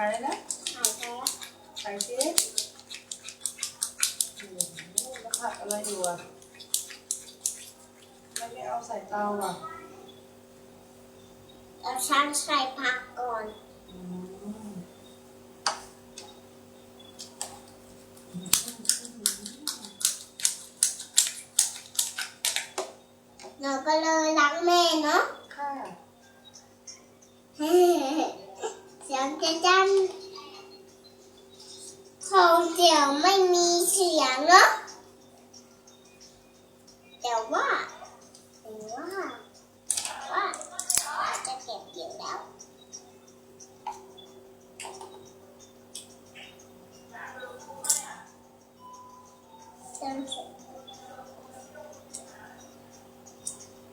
อะไรนะไข่แท้ไข่เจ๊แล้วผัดอะไรอยู่อ่ะไม่เอาใส่เตาอ่ะแล้วฉันใส่ผักก่อนหนูก็เลยรักแม่เนาะค่ะเสียงจะจันของเดี๋ยวไม่มีเสียงเนาะแต่ว่าจะเก็บอยู่แล้วเสร็จ